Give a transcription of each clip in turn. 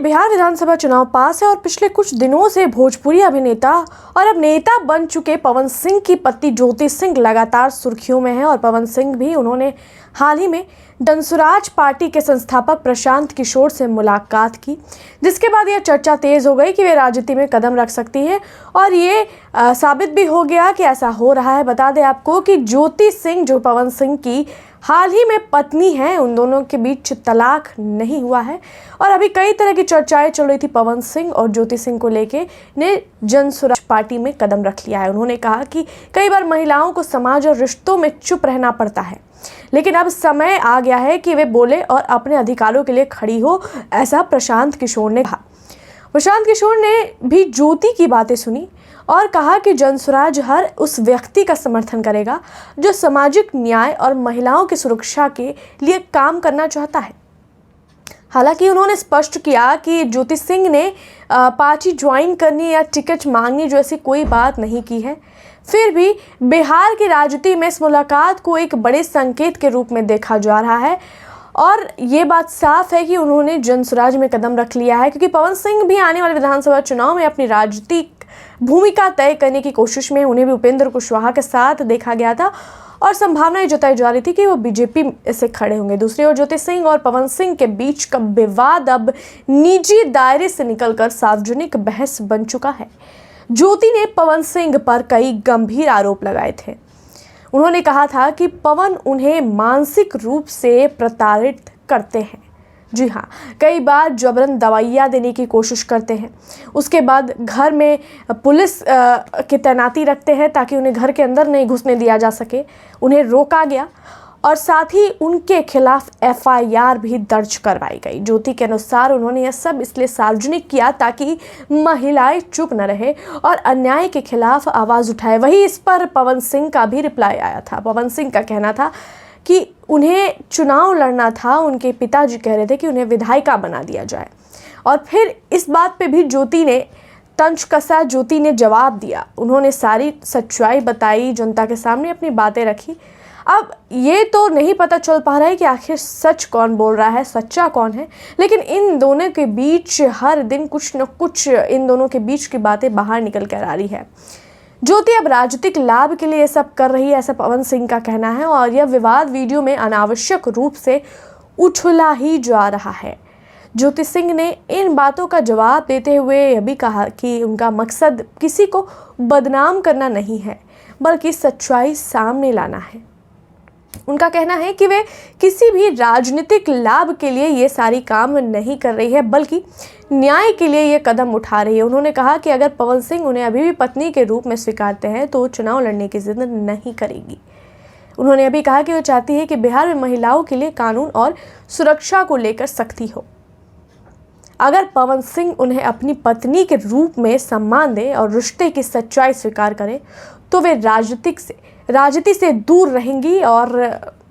बिहार विधानसभा चुनाव पास है और पिछले कुछ दिनों से भोजपुरी अभिनेता और अब नेता बन चुके पवन सिंह की पत्नी ज्योति सिंह लगातार सुर्खियों में है। और पवन सिंह भी उन्होंने हाल ही में जनसुराज पार्टी के संस्थापक प्रशांत किशोर से मुलाकात की, जिसके बाद यह चर्चा तेज हो गई कि वे राजनीति में कदम रख सकती है और ये साबित भी हो गया कि ऐसा हो रहा है। बता दें आपको कि ज्योति सिंह जो पवन सिंह की हाल ही में पत्नी है, उन दोनों के बीच तलाक नहीं हुआ है और अभी कई तरह की चर्चाएं चल रही थी। पवन सिंह और ज्योति सिंह को लेके ने जनसुराज पार्टी में कदम रख लिया है। उन्होंने कहा कि कई बार महिलाओं को समाज और रिश्तों में चुप रहना पड़ता है, लेकिन अब समय आ गया है कि वे बोले और अपने अधिकारों के लिए खड़ी हो, ऐसा प्रशांत किशोर ने कहा। प्रशांत किशोर ने भी ज्योति की बातें सुनी और कहा कि जनसुराज हर उस व्यक्ति का समर्थन करेगा जो सामाजिक न्याय और महिलाओं की सुरक्षा के लिए काम करना चाहता है। हालांकि उन्होंने स्पष्ट किया कि ज्योति सिंह ने पार्टी ज्वाइन करनी या टिकट मांगनी जैसी कोई बात नहीं की है। फिर भी बिहार की राजनीति में इस मुलाकात को एक बड़े संकेत के रूप में देखा जा रहा है और ये बात साफ है कि उन्होंने जनसुराज में कदम रख लिया है, क्योंकि पवन सिंह भी आने वाले विधानसभा चुनाव में अपनी राजनीतिक भूमिका तय करने की कोशिश में उन्हें भी उपेंद्र कुशवाहा के साथ देखा गया था और संभावनाएं जताई जा रही थी कि वो बीजेपी से खड़े होंगे। दूसरी ओर ज्योति सिंह और पवन सिंह के बीच का विवाद अब निजी दायरे से निकलकर सार्वजनिक बहस बन चुका है। ज्योति ने पवन सिंह पर कई गंभीर आरोप लगाए थे। उन्होंने कहा था कि पवन उन्हें मानसिक रूप से प्रताड़ित करते हैं। जी हाँ, कई बार जबरन दवाइयाँ देने की कोशिश करते हैं। उसके बाद घर में पुलिस की तैनाती रखते हैं ताकि उन्हें घर के अंदर नहीं घुसने दिया जा सके। उन्हें रोका गया और साथ ही उनके खिलाफ FIR भी दर्ज करवाई गई। ज्योति के अनुसार उन्होंने यह सब इसलिए सार्वजनिक किया ताकि महिलाएं चुप न रहे और अन्याय के खिलाफ आवाज़ उठाए। वही इस पर पवन सिंह का भी रिप्लाई आया था। पवन सिंह का कहना था कि उन्हें चुनाव लड़ना था। उनके पिताजी कह रहे थे कि उन्हें विधायिका बना दिया जाए और फिर इस बात पे भी ज्योति ने तंज कसा। ज्योति ने जवाब दिया, उन्होंने सारी सच्चाई बताई, जनता के सामने अपनी बातें रखी। अब ये तो नहीं पता चल पा रहा है कि आखिर सच कौन बोल रहा है, सच्चा कौन है, लेकिन इन दोनों के बीच हर दिन कुछ न कुछ इन दोनों के बीच की बातें बाहर निकल कर आ रही है। ज्योति अब राजनीतिक लाभ के लिए ये सब कर रही है, ऐसा पवन सिंह का कहना है और यह विवाद वीडियो में अनावश्यक रूप से उछला ही जा रहा है। ज्योति सिंह ने इन बातों का जवाब देते हुए यह भी कहा कि उनका मकसद किसी को बदनाम करना नहीं है, बल्कि सच्चाई सामने लाना है। उनका कहना है कि वे किसी भी राजनीतिक लाभ के लिए ये सारी काम नहीं कर रही है, बल्कि न्याय के लिए ये कदम उठा रही है। उन्होंने कहा कि अगर पवन सिंह उन्हें अभी भी पत्नी के रूप में स्वीकारते हैं तो चुनाव लड़ने की जिद नहीं करेगी। उन्होंने अभी कहा कि वो चाहती है कि बिहार में महिलाओं के लिए कानून और सुरक्षा को लेकर सख्ती हो। अगर पवन सिंह उन्हें अपनी पत्नी के रूप में सम्मान दे और रिश्ते की सच्चाई स्वीकार करे तो वे राजनीति से दूर रहेंगी और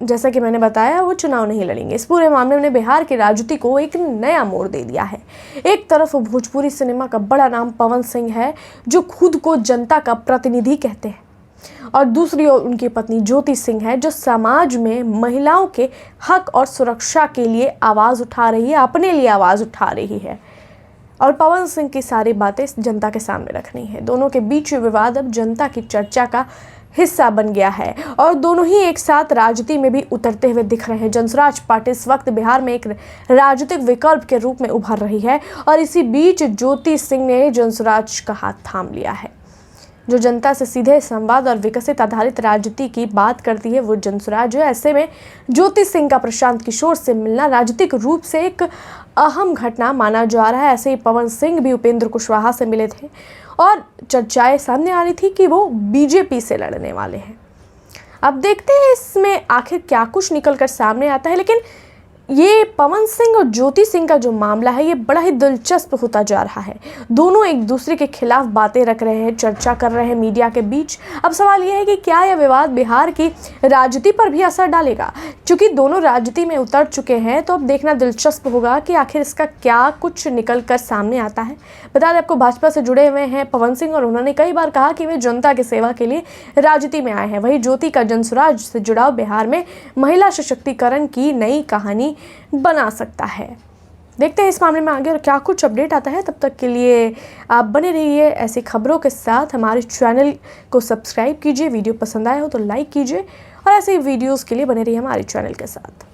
जैसा कि मैंने बताया वो चुनाव नहीं लड़ेंगे। इस पूरे मामले में बिहार की राजनीति को एक नया मोड़ दे दिया है। एक तरफ भोजपुरी सिनेमा का बड़ा नाम पवन सिंह है जो खुद को जनता का प्रतिनिधि कहते हैं, और दूसरी ओर उनकी पत्नी ज्योति सिंह है जो समाज में महिलाओं के हक और सुरक्षा के लिए आवाज़ उठा रही है, अपने लिए आवाज़ उठा रही है और पवन सिंह की सारी बातें जनता के सामने रखनी है। दोनों के बीच विवाद अब जनता की चर्चा का हिस्सा बन गया है और दोनों ही एक साथ राजनीति में भी उतरते हुए दिख रहे हैं। जनसुराज पार्टी इस वक्त बिहार में एक राजनीतिक विकल्प के रूप में उभर रही है और इसी बीच ज्योति सिंह ने जनसुराज का हाथ थाम लिया है। जो जनता से सीधे संवाद और विकसित आधारित राजनीति की बात करती है वो जनसुराज है। ऐसे में ज्योति सिंह का प्रशांत किशोर से मिलना राजनीतिक रूप से एक अहम घटना माना जा रहा है। ऐसे ही पवन सिंह भी उपेंद्र कुशवाहा से मिले थे और चर्चाएं सामने आ रही थी कि वो बीजेपी से लड़ने वाले हैं। अब देखते हैं इसमें आखिर क्या कुछ निकलकर सामने आता है, लेकिन ये पवन सिंह और ज्योति सिंह का जो मामला है ये बड़ा ही दिलचस्प होता जा रहा है। दोनों एक दूसरे के खिलाफ बातें रख रहे हैं, चर्चा कर रहे हैं मीडिया के बीच। अब सवाल यह है कि क्या यह विवाद बिहार की राजनीति पर भी असर डालेगा। क्योंकि दोनों राजनीति में उतर चुके हैं तो अब देखना दिलचस्प होगा कि आखिर इसका क्या कुछ निकल कर सामने आता है। बता दें आपको, भाजपा से जुड़े हुए हैं पवन सिंह और उन्होंने कई बार कहा कि वे जनता की सेवा के लिए राजनीति में आए हैं। वहीं ज्योति का जनसुराज से जुड़ाव बिहार में महिला सशक्तिकरण की नई कहानी बना सकता है। देखते हैं इस मामले में आगे और क्या कुछ अपडेट आता है। तब तक के लिए आप बने रहिए ऐसी खबरों के साथ। हमारे चैनल को सब्सक्राइब कीजिए, वीडियो पसंद आया हो तो लाइक कीजिए और ऐसे ही वीडियोस के लिए बने रहिए हमारे चैनल के साथ।